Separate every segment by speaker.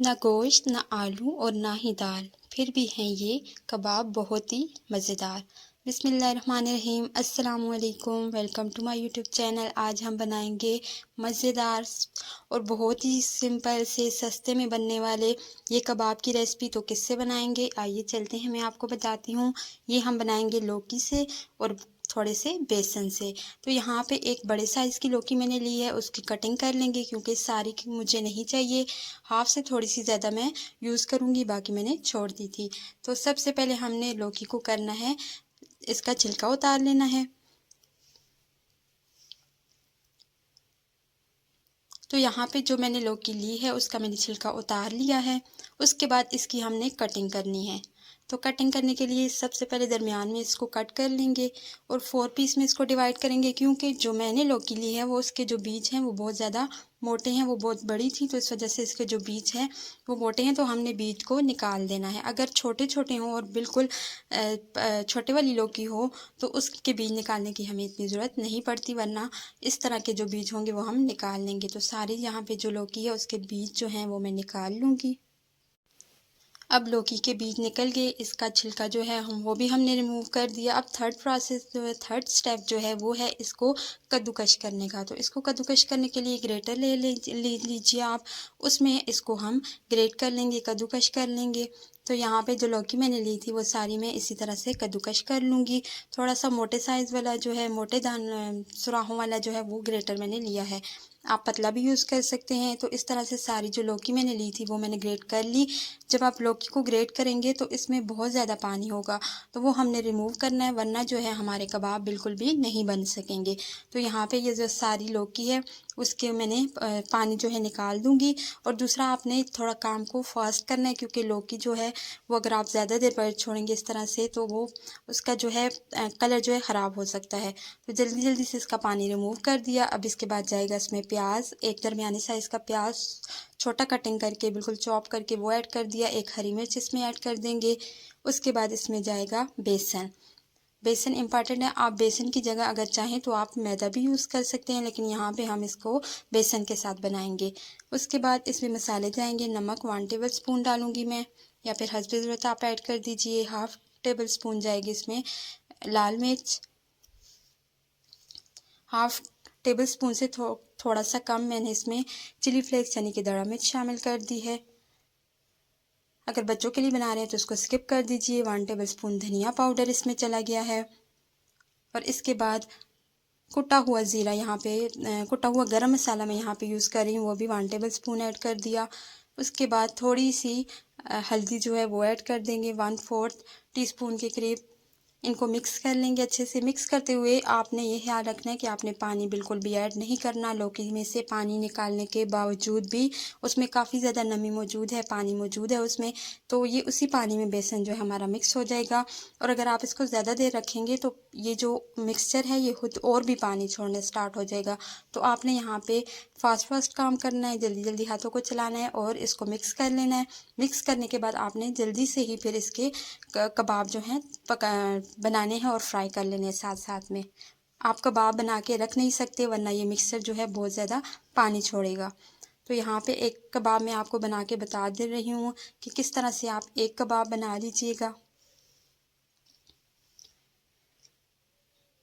Speaker 1: ना गोश्त, ना आलू और ना ही दाल, फिर भी हैं ये कबाब बहुत ही मज़ेदार। बिस्मिल्लाहिर्रहमानिर्रहीम, अस्सलामुअलैकुम, welcome to my YouTube channel. आज हम बनाएंगे मज़ेदार और बहुत ही सिंपल से सस्ते में बनने वाले ये कबाब की रेसिपी। तो किससे बनाएंगे, आइए चलते हैं, मैं आपको बताती हूँ। ये हम बनाएंगे लौकी से और थोड़े से बेसन से। तो यहाँ पे एक बड़े साइज़ की लौकी मैंने ली है, उसकी कटिंग कर लेंगे क्योंकि सारी की मुझे नहीं चाहिए। हाफ से थोड़ी सी ज़्यादा मैं यूज़ करूँगी, बाकी मैंने छोड़ दी थी। तो सबसे पहले हमने लौकी को करना है, इसका छिलका उतार लेना है। तो यहाँ पे जो मैंने लौकी ली है उसका मैंने छिलका उतार लिया है। उसके बाद इसकी हमने कटिंग करनी है। तो कटिंग करने के लिए सबसे पहले दरमियान में इसको कट कर लेंगे और 4 पीस में इसको डिवाइड करेंगे, क्योंकि जो मैंने लौकी ली है वो उसके जो बीज हैं वो बहुत ज़्यादा मोटे हैं, वो बहुत बड़ी थी, तो इस वजह से इसके जो बीज हैं वो मोटे हैं। तो हमने बीज को निकाल देना है। अगर छोटे छोटे हों और बिल्कुल छोटे वाली लौकी हो तो उसके बीज निकालने की हमें इतनी ज़रूरत नहीं पड़ती, वरना इस तरह के जो बीज होंगे वो हम निकाल लेंगे। तो सारी यहाँ पे जो लौकी है उसके बीज जो हैं वो मैं निकाल लूँगी। अब लौकी के बीज निकल गए, इसका छिलका जो है हम वो भी हमने रिमूव कर दिया। अब थर्ड प्रोसेस जो है, थर्ड स्टेप जो है वो है इसको कद्दूकश करने का। तो इसको कद्दूकश करने के लिए ग्रेटर ले लीजिए आप, उसमें इसको हम ग्रेट कर लेंगे, कद्दूकश कर लेंगे। तो यहाँ पे जो लौकी मैंने ली थी वो सारी मैं इसी तरह से कद्दूकश कर लूँगी। थोड़ा सा मोटे साइज़ वाला जो है, मोटे सुराहों वाला जो है वो ग्रेटर मैंने लिया है। आप पतला भी यूज़ कर सकते हैं। तो इस तरह से सारी जो लौकी मैंने ली थी वो मैंने ग्रेट कर ली। जब आप लौकी को ग्रेट करेंगे तो इसमें बहुत ज़्यादा पानी होगा, तो वो हमने रिमूव करना है, वरना जो है हमारे कबाब बिल्कुल भी नहीं बन सकेंगे। तो यहाँ पे ये जो सारी लौकी है उसके मैंने पानी जो है निकाल दूँगी। और दूसरा, आपने थोड़ा काम को फास्ट करना है, क्योंकि लौकी जो है वो अगर आप ज़्यादा देर पर छोड़ेंगे इस तरह से तो वो उसका जो है कलर जो है ख़राब हो सकता है। तो जल्दी जल्दी से इसका पानी रिमूव कर दिया। अब इसके बाद जाएगा इसमें प्याज, एक दरमियानी साइज़ का प्याज छोटा कटिंग करके बिल्कुल चॉप करके वो ऐड कर दिया। एक हरी मिर्च इसमें ऐड कर देंगे। उसके बाद इसमें जाएगा बेसन। बेसन इम्पॉर्टेंट है। आप बेसन की जगह अगर चाहें तो आप मैदा भी यूज़ कर सकते हैं, लेकिन यहाँ पे हम इसको बेसन के साथ बनाएंगे। उसके बाद इसमें मसाले जाएंगे। नमक 1 टेबल स्पून डालूंगी मैं, या फिर हस्बे ज़रूरत आप ऐड कर दीजिए। हाफ टेबल स्पून जाएगी इसमें लाल मिर्च। हाफ टेबल स्पून से थोड़ा सा कम मैंने इसमें चिली फ्लेक्स यानी कि दड़ा मिर्च शामिल कर दी है। अगर बच्चों के लिए बना रहे हैं तो इसको स्किप कर दीजिए। 1 टेबल स्पून धनिया पाउडर इसमें चला गया है। और इसके बाद कुटा हुआ ज़ीरा, यहाँ पे कुटा हुआ गरम मसाला मैं यहाँ पे यूज़ कर रही हूँ, वो भी 1 टेबल स्पून ऐड कर दिया। उसके बाद थोड़ी सी हल्दी जो है वो ऐड कर देंगे, 1/4 टीस्पून के करीब। इनको मिक्स कर लेंगे अच्छे से। मिक्स करते हुए आपने ये ख्याल रखना है कि आपने पानी बिल्कुल भी ऐड नहीं करना। लौकी में से पानी निकालने के बावजूद भी उसमें काफ़ी ज़्यादा नमी मौजूद है, पानी मौजूद है उसमें। तो ये उसी पानी में बेसन जो है हमारा मिक्स हो जाएगा। और अगर आप इसको ज़्यादा देर रखेंगे तो ये जो मिक्सचर है ये खुद और भी पानी छोड़ने स्टार्ट हो जाएगा। तो आपने यहाँ पे फास्ट काम करना है, जल्दी जल्दी हाथों को चलाना है और इसको मिक्स कर लेना है। मिक्स करने के बाद आपने जल्दी से ही फिर इसके कबाब जो हैं बनाने हैं और फ्राई कर लेने हैं साथ साथ में। आप कबाब बना के रख नहीं सकते, वरना ये मिक्सचर जो है बहुत ज़्यादा पानी छोड़ेगा। तो यहाँ पे एक कबाब मैं आपको बना के बता दे रही हूँ कि किस तरह से आप एक कबाब बना लीजिएगा।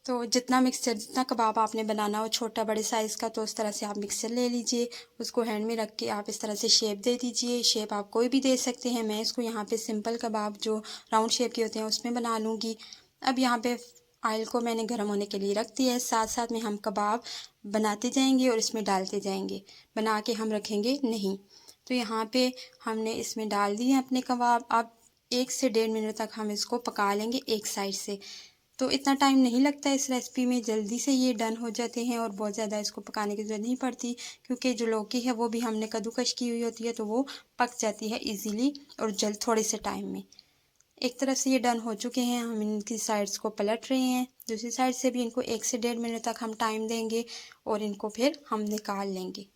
Speaker 1: तो जितना कबाब आपने बनाना हो, छोटा बड़े साइज़ का, तो उस तरह से आप मिक्सर ले लीजिए। उसको हैंड में रख के आप इस तरह से शेप दे दीजिए। शेप आप कोई भी दे सकते हैं। मैं इसको यहाँ पे सिंपल कबाब जो राउंड शेप के होते हैं उसमें बना लूँगी। अब यहाँ पे ऑयल को मैंने गर्म होने के लिए रख दिया है। साथ साथ में हम कबाब बनाते जाएंगे और इसमें डालते जाएंगे, बना के हम रखेंगे नहीं। तो यहाँ पे हमने इसमें डाल दिए अपने कबाब। अब 1 से 1.5 मिनट तक हम इसको पका लेंगे एक साइड से। तो इतना टाइम नहीं लगता इस रेसिपी में, जल्दी से ये डन हो जाते हैं और बहुत ज़्यादा इसको पकाने की ज़रूरत नहीं पड़ती, क्योंकि जो लौकी है वो भी हमने कद्दूकश की हुई होती है, तो वो पक जाती है इजीली और जल्द थोड़े से टाइम में। एक तरफ से ये डन हो चुके हैं, हम इनकी साइड्स को पलट रहे हैं। दूसरी साइड से भी इनको 1 से 1.5 मिनट तक हम टाइम देंगे और इनको फिर हम निकाल लेंगे।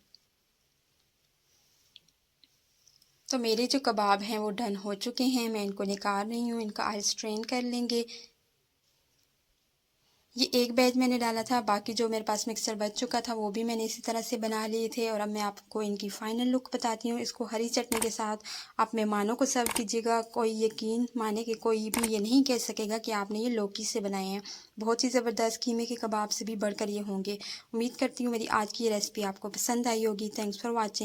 Speaker 1: तो मेरे जो कबाब हैं वो डन हो चुके हैं, मैं इनको निकाल रही हूँ। इनका ऑयल स्ट्रेन कर लेंगे। ये एक बैच मैंने डाला था, बाकी जो मेरे पास मिक्सचर बच चुका था वो भी मैंने इसी तरह से बना लिए थे। और अब मैं आपको इनकी फ़ाइनल लुक बताती हूँ। इसको हरी चटनी के साथ आप मेहमानों को सर्व कीजिएगा। कोई यकीन माने कि कोई भी ये नहीं कह सकेगा कि आपने ये लौकी से बनाए हैं। बहुत ही ज़बरदस्त कीमे के कबाब से भी बढ़कर ये होंगे। उम्मीद करती हूँ मेरी आज की ये रेसिपी आपको पसंद आई होगी। Thanks for watching.